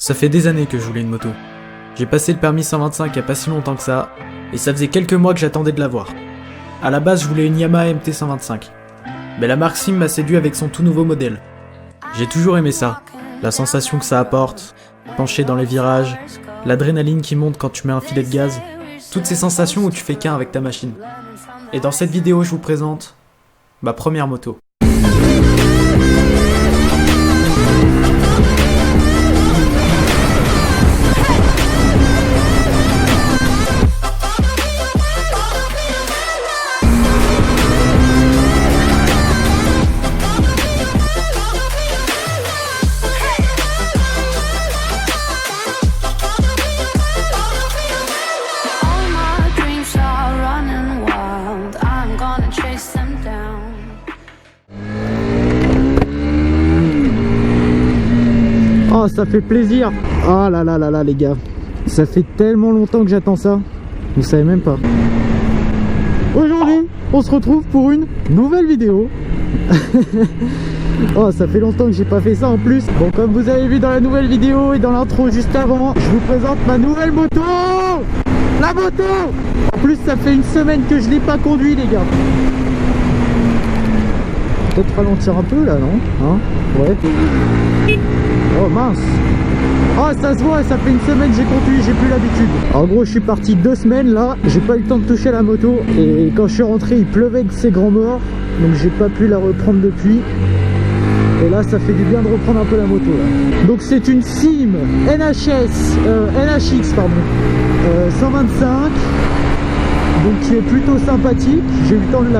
Ça fait des années que je voulais une moto. J'ai passé le permis 125 il y a pas si longtemps que ça, et ça faisait quelques mois que j'attendais de l'avoir. À la base, je voulais une Yamaha MT 125. Mais la marque Sim m'a séduit avec son tout nouveau modèle. J'ai toujours aimé ça, la sensation que ça apporte, pencher dans les virages, l'adrénaline qui monte quand tu mets un filet de gaz, toutes ces sensations où tu fais qu'un avec ta machine. Et dans cette vidéo, je vous présente ma première moto. Oh, ça fait plaisir. Oh là là là là les gars, ça fait tellement longtemps que j'attends ça, vous savez même pas. Aujourd'hui on se retrouve pour une nouvelle vidéo. Oh, ça fait longtemps que j'ai pas fait ça en plus. Bon, comme vous avez vu dans la nouvelle vidéo et dans l'intro juste avant, je vous présente ma nouvelle moto. La moto. En plus ça fait une semaine que je l'ai pas conduit les gars. Peut-être ralentir un peu là, non hein? Ouais. Oh mince. Oh, ça se voit, ça fait une semaine que j'ai conduit, j'ai plus l'habitude. En gros, je suis parti 2 semaines là, j'ai pas eu le temps de toucher la moto. Et quand je suis rentré, il pleuvait de ces grands morts, donc j'ai pas pu la reprendre depuis. Et là, ça fait du bien de reprendre un peu la moto là. Donc c'est une Sim NHX pardon, 125, donc qui est plutôt sympathique. J'ai eu le temps de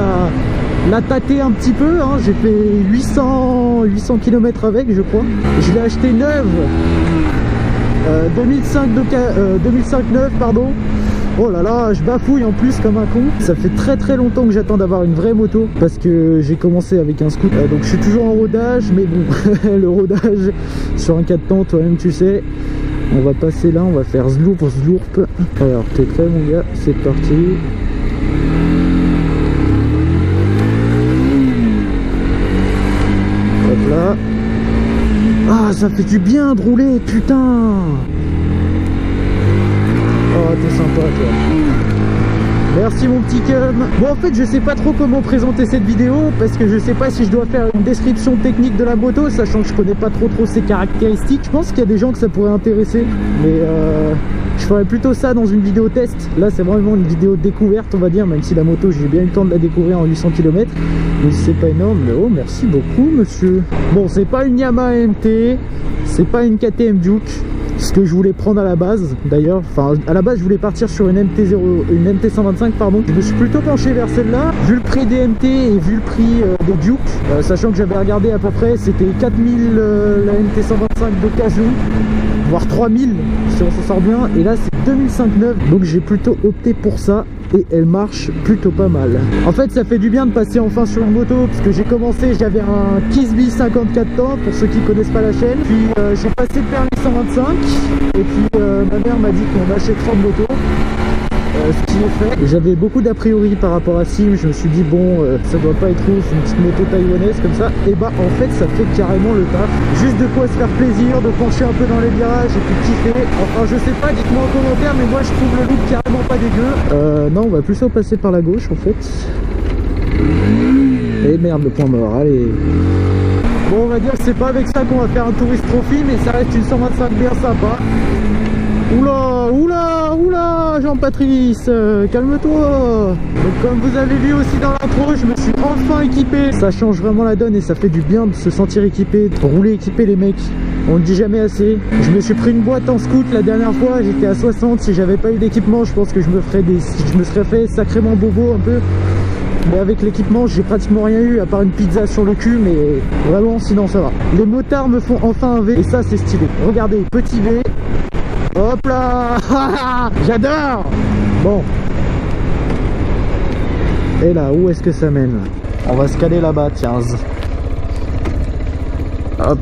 la tâter un petit peu, hein. J'ai fait 800 km avec, je crois. Je l'ai acheté neuve, 2005 neuve pardon. Oh là là, je bafouille en plus comme un con. Ça fait très longtemps que j'attends d'avoir une vraie moto, parce que j'ai commencé avec un scooter, donc je suis toujours en rodage, mais bon, le rodage sur un 4 temps, toi-même tu sais. On va passer là, on va faire zlourp. Alors t'es prêt mon gars, c'est parti. Hop là. Ah, ça fait du bien de rouler, putain. Oh, t'es sympa toi. Merci mon petit cum. Bon, en fait je sais pas trop comment présenter cette vidéo, parce que je sais pas si je dois faire une description technique de la moto, sachant que je connais pas trop ses caractéristiques. Je pense qu'il y a des gens que ça pourrait intéresser, mais je ferais plutôt ça dans une vidéo test. Là c'est vraiment une vidéo découverte on va dire, même si la moto j'ai bien eu le temps de la découvrir en 800 km. Mais c'est pas énorme, mais oh merci beaucoup monsieur. Bon, c'est pas une Yamaha MT, c'est pas une KTM Duke, ce que je voulais prendre à la base d'ailleurs. Enfin à la base je voulais partir sur une MT 125 pardon. Je me suis plutôt penché vers celle-là, vu le prix des MT et vu le prix des Duke, sachant que j'avais regardé à peu près, c'était 4000 la MT 125 d'occasion, voire 3000 si on s'en sort bien, et là c'est 2005 neuve, donc j'ai plutôt opté pour ça. Et elle marche plutôt pas mal. En fait ça fait du bien de passer enfin sur une moto, parce que j'ai commencé, j'avais un Kisby 54 temps pour ceux qui connaissent pas la chaîne, puis j'ai passé le permis 125 et puis ma mère m'a dit qu'on achèterait une moto, ce qui est fait. J'avais beaucoup d'a priori par rapport à Sim, je me suis dit bon ça doit pas être ouf, une petite moto taïwanaise comme ça, et bah en fait ça fait carrément le taf, juste de quoi se faire plaisir, de pencher un peu dans les virages et puis kiffer. Enfin je sais pas, dites-moi en commentaire, mais moi je trouve le look carrément pas dégueu. Non, on va plutôt passer par la gauche en fait. Et merde, le point mort, allez. Bon, on va dire que c'est pas avec ça qu'on va faire un touriste trophy, mais ça reste une 125 bien sympa. Oula, Jean-Patrice, calme-toi. Donc comme vous avez vu aussi dans l'intro, je me suis enfin équipé. Ça change vraiment la donne et ça fait du bien de se sentir équipé, de rouler équipé les mecs. On le dit jamais assez. Je me suis pris une boîte en scoot la dernière fois, j'étais à 60. Si j'avais pas eu d'équipement, je pense que je me serais fait sacrément bobo un peu. Mais avec l'équipement, j'ai pratiquement rien eu à part une pizza sur le cul, mais vraiment sinon ça va. Les motards me font enfin un V et ça c'est stylé. Regardez, petit V. Hop là. J'adore. Bon. Et là, où est-ce que ça mène? On va se caler là-bas, tiens. Hop.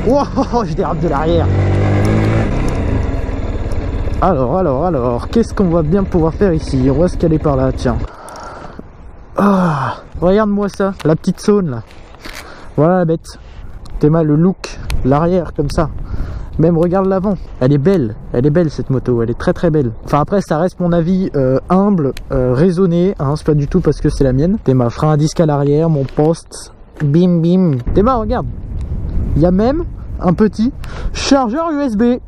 Wow, je dérape de l'arrière. Alors, qu'est-ce qu'on va bien pouvoir faire ici? On va se caler par là, tiens. Ah, regarde-moi ça, la petite zone là. Voilà la bête. Théma, le look, l'arrière comme ça. Même regarde l'avant, elle est belle cette moto, elle est très très belle. Enfin après ça reste mon avis humble, raisonné, hein, c'est pas du tout parce que c'est la mienne. Théma, frein à disque à l'arrière, mon poste, bim bim. Théma, regarde, il y a même un petit chargeur USB.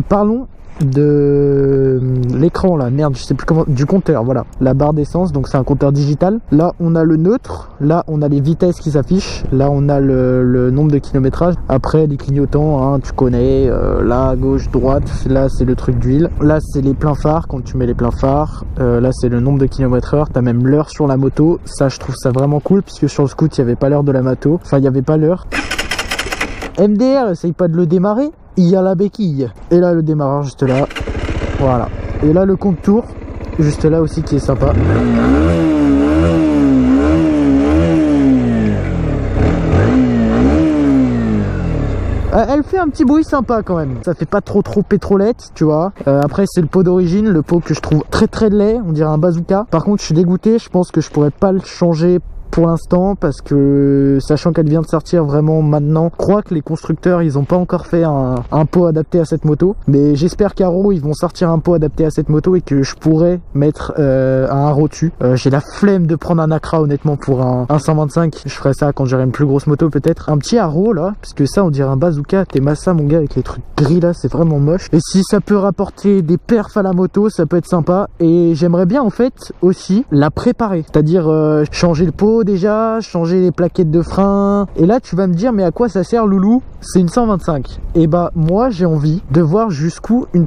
Parlons de l'écran là, merde je sais plus comment, du compteur, voilà, la barre d'essence, donc c'est un compteur digital. Là on a le neutre, là on a les vitesses qui s'affichent, là on a le nombre de kilométrage, après les clignotants, hein, tu connais, là gauche, droite, là c'est le truc d'huile, là c'est les pleins phares, quand tu mets les pleins phares, là c'est le nombre de kilomètres heure, t'as même l'heure sur la moto, ça je trouve ça vraiment cool, puisque sur le scoot il n'y avait pas l'heure de la moto, enfin il n'y avait pas l'heure. MDR, essaye pas de le démarrer, il y a la béquille. Et là le démarreur juste là. Voilà. Et là le compte-tour, juste là aussi qui est sympa. Elle fait un petit bruit sympa quand même. Ça fait pas trop pétrolette, tu vois. Après c'est le pot d'origine, le pot que je trouve très laid, on dirait un bazooka. Par contre je suis dégoûté, je pense que je pourrais pas le changer pour l'instant parce que sachant qu'elle vient de sortir vraiment maintenant, je crois que les constructeurs ils ont pas encore fait un pot adapté à cette moto, mais j'espère qu'Aro ils vont sortir un pot adapté à cette moto et que je pourrais mettre un haro dessus. J'ai la flemme de prendre un Acra honnêtement pour un 125, je ferai ça quand j'aurai une plus grosse moto peut-être. Un petit haro là, parce que ça on dirait un bazooka, t'es massa mon gars avec les trucs gris là, c'est vraiment moche. Et si ça peut rapporter des perfs à la moto, ça peut être sympa. Et j'aimerais bien en fait aussi la préparer, c'est-à-dire changer le pot déjà, changer les plaquettes de frein. Et là tu vas me dire mais à quoi ça sert loulou, c'est une 125. Et bah moi j'ai envie de voir jusqu'où une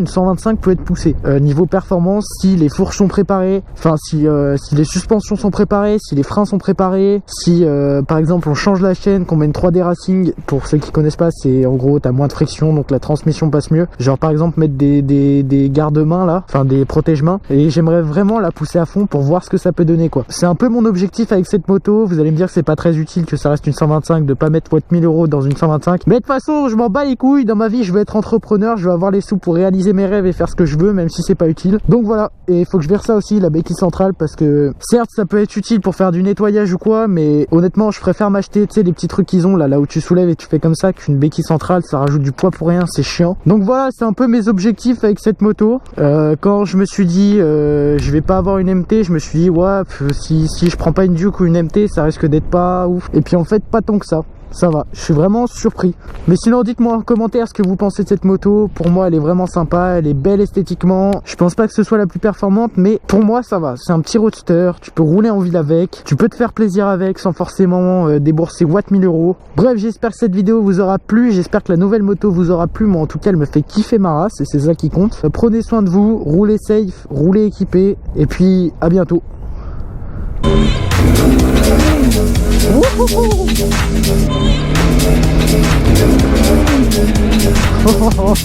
125 peut être poussée niveau performance, si les fourches sont préparées, enfin si les suspensions sont préparées, si les freins sont préparés, si par exemple on change la chaîne, qu'on met une 3D Racing. Pour ceux qui connaissent pas, c'est en gros t'as moins de friction donc la transmission passe mieux, genre par exemple mettre des garde-mains là, enfin des protège-mains. Et j'aimerais vraiment la pousser à fond pour voir ce que ça peut donner quoi. C'est un peu mon objectif avec cette moto. Vous allez me dire que c'est pas très utile, que ça reste une 125, de pas mettre 1000 € dans une 125, mais de toute façon je m'en bats les couilles. Dans ma vie je veux être entrepreneur, je veux avoir les sous pour réaliser mes rêves et faire ce que je veux, même si c'est pas utile. Donc voilà, et il faut que je verse ça aussi, la béquille centrale, parce que certes ça peut être utile pour faire du nettoyage ou quoi, mais honnêtement je préfère m'acheter, tu sais, les petits trucs qu'ils ont là où tu soulèves et tu fais comme ça, qu'une béquille centrale, ça rajoute du poids pour rien, c'est chiant. Donc voilà, c'est un peu mes objectifs avec cette moto. Quand je me suis dit je vais pas avoir une MT, je me suis dit ouais, si je prends pas une Duke ou une MT, ça risque d'être pas ouf. Et puis en fait pas tant que ça. Ça va, je suis vraiment surpris. Mais sinon dites-moi en commentaire ce que vous pensez de cette moto. Pour moi elle est vraiment sympa, elle est belle esthétiquement. Je pense pas que ce soit la plus performante, mais pour moi ça va. C'est un petit roadster, tu peux rouler en ville avec, tu peux te faire plaisir avec sans forcément débourser 1000 €. Bref, j'espère que cette vidéo vous aura plu, j'espère que la nouvelle moto vous aura plu. Moi en tout cas elle me fait kiffer ma race et c'est ça qui compte. Prenez soin de vous, roulez safe, roulez équipé et puis à bientôt. Oh, oh, oh.